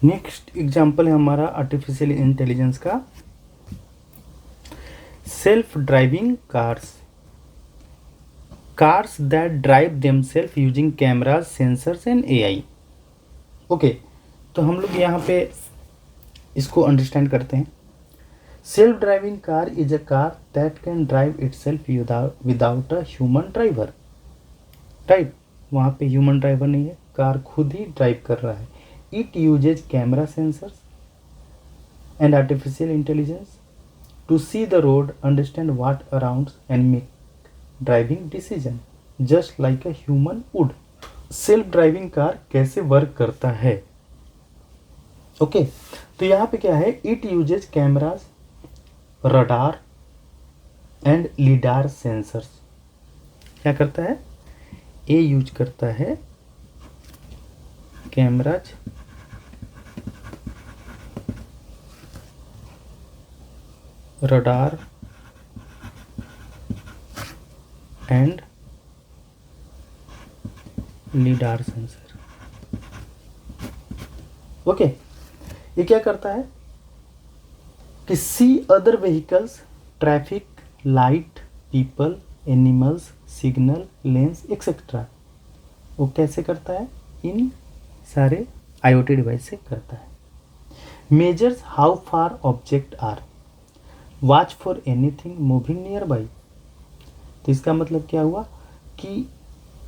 Next example है हमारा artificial intelligence का, self driving cars that drive themselves using cameras, sensors and AI. Okay, तो हम लोग यहाँ पे इसको अंडरस्टैंड करते हैं। Self driving car is a car that can drive itself without a human driver. Right, वहाँ पे ह्यूमन ड्राइवर नहीं है, कार खुद ही ड्राइव कर रहा है। It uses camera, sensors and artificial intelligence to see the road, understand what around and make driving decision just like a human would. Self driving car कैसे work करता है? Okay, तो यहाँ पे क्या है, it uses cameras, radar and lidar sensors. क्या करता है? ए यूज करता है cameras, radar and lidar sensor. Okay, ये क्या करता है कि see other vehicles, traffic, light, people, animals, signal, lens etcetera. वो कैसे करता है? इन सारे IoT डिवाइस से करता है। Measures how far object are, watch for anything moving nearby. तो इसका मतलब क्या हुआ कि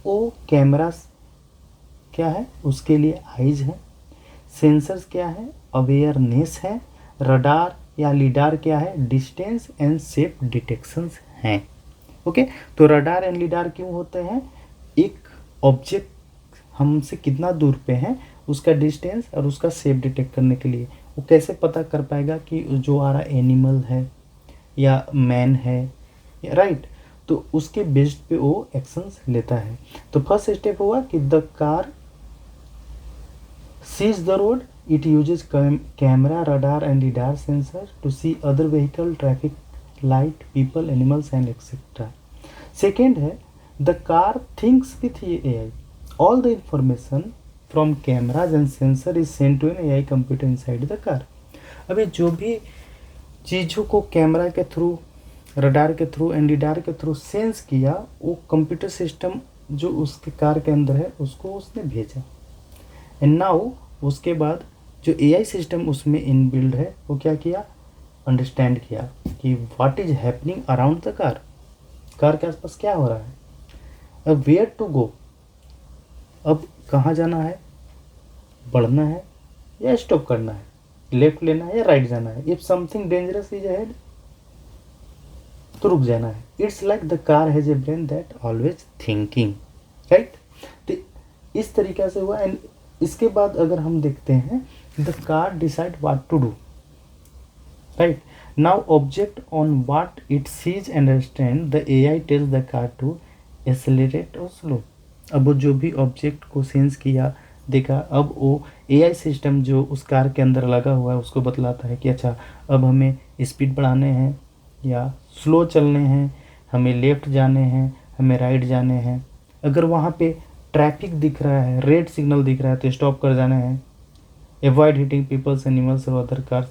वो कैमरा क्या है, उसके लिए आइज है, सेंसर्स क्या है, अवेयरनेस है, रडार या लीडार क्या है, डिस्टेंस एंड शेप डिटेक्शंस हैं। ओके, तो रडार एंड लीडार क्यों होते हैं? एक ऑब्जेक्ट हमसे कितना दूर पे है, उसका डिस्टेंस और उसका शेप डिटेक्ट करने के लिए। वो कैसे पता कर पाएगा कि जो आ रहा एनिमल है या मैन है, राइट? तो उसके बेस्ड पे वो एक्शंस लेता है। तो फर्स्ट स्टेप हुआ कि the car sees the road, it uses camera, radar and lidar sensor to see other vehicle, traffic, light, people, animals and etc. Second है, the car thinks with AI. All the information from cameras and sensor is sent to an AI computer inside the car. अभी जो भी चीज़ों को camera के through, radar के through and lidar के through sense किया, वो कंप्यूटर सिस्टम जो उसके कार के अंदर है उसको उसने भेजा। एंड नाउ उसके बाद जो AI सिस्टम उसमें इनबिल्ड है वो क्या किया, अंडरस्टैंड किया कि what is happening around the car, car के आसपास क्या हो रहा है। अब वेयर टू गो, अब कहाँ जाना है, बढ़ना है या स्टॉप करना है, लेफ्ट लेना है या राइट जाना है, if something dangerous is ahead तो रुक जाना है। It's like the car has a brain that always thinking, right? तो इस तरीके से हुआ। एंड इसके बाद अगर हम देखते हैं, the car decide what to do, right? Now object on what it sees understand, the AI tells the car to accelerate और स्लो। अब वो जो भी ऑब्जेक्ट को सेंस किया, देखा, अब वो AI सिस्टम जो उस कार के अंदर लगा हुआ है उसको बतलाता है कि अच्छा अब हमें स्पीड बढ़ाने हैं या स्लो चलने हैं, हमें लेफ्ट जाने हैं, हमें राइट जाने हैं। अगर वहाँ पे ट्रैफिक दिख रहा है, रेड सिग्नल दिख रहा है तो स्टॉप कर जाना है, अवॉइड हिटिंग पीपल्स, एनिमल्स और अदर कार्स।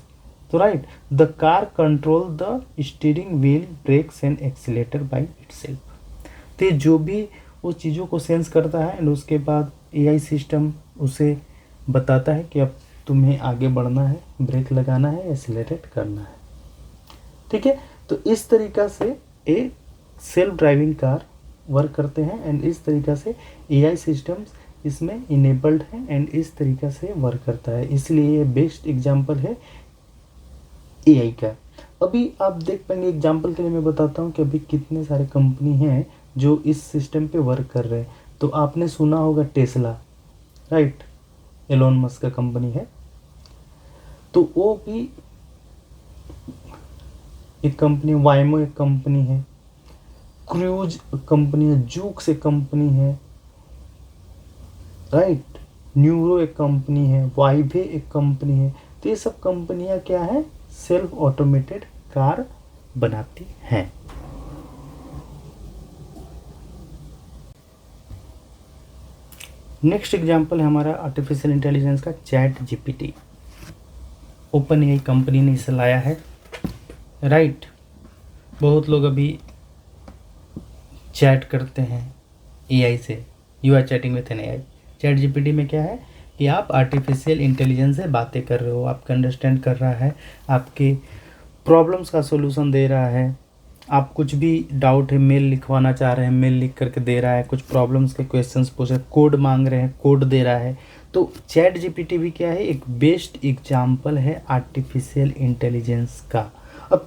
तो right, the car control the steering wheel, brakes and accelerator by itself. तो ये जो भी वो चीज़ों को सेंस करता है एंड उसके बाद AI सिस्टम उसे बताता है कि अब तुम्हें आगे बढ़ना है, ब्रेक लगाना है, एक्सीलरेट करना है। ठीक है, तो इस तरीक़ा से एक सेल्फ ड्राइविंग कार वर्क करते हैं एंड इस तरीक़ा से AI सिस्टम्स इसमें इनेबल्ड है एंड इस तरीक़ा से वर्क करता है। इसलिए ये बेस्ट एग्जांपल है AI का। अभी आप देख पाएंगे, एग्जांपल के लिए मैं बताता हूँ कि अभी कितने सारे कंपनी हैं जो इस सिस्टम पे वर्क कर रहे हैं। तो आपने सुना होगा टेस्ला, राइट? एलोन मस्क का कंपनी है, तो वो भी एक कंपनी, वाइमो एक कंपनी है, क्रूज कंपनी है, जूक्स एक कंपनी है, राइट? न्यूरो एक कंपनी है, वाइवे एक कंपनी है। तो ये सब कंपनियां क्या है, सेल्फ ऑटोमेटेड कार बनाती हैं। नेक्स्ट एग्जांपल है हमारा आर्टिफिशियल इंटेलिजेंस का, chat GPT। Open AI company ने इसे लाया है, राइट। बहुत लोग अभी चैट करते हैं एआई से, you are chatting with an AI. ChatGPT में क्या है कि आप आर्टिफिशियल इंटेलिजेंस से बातें कर रहे हो, आपका अंडरस्टैंड कर रहा है, आपके प्रॉब्लम्स का सोल्यूशन दे रहा है। आप कुछ भी डाउट है, मेल लिखवाना चाह रहे हैं, मेल लिख करके दे रहा है, कुछ प्रॉब्लम्स के क्वेश्चंस पूछ रहे हैं, कोड मांग रहे हैं, कोड दे रहा है। तो चैट जीपीटी भी क्या है, एक बेस्ट एग्जाम्पल है आर्टिफिशियल इंटेलिजेंस का।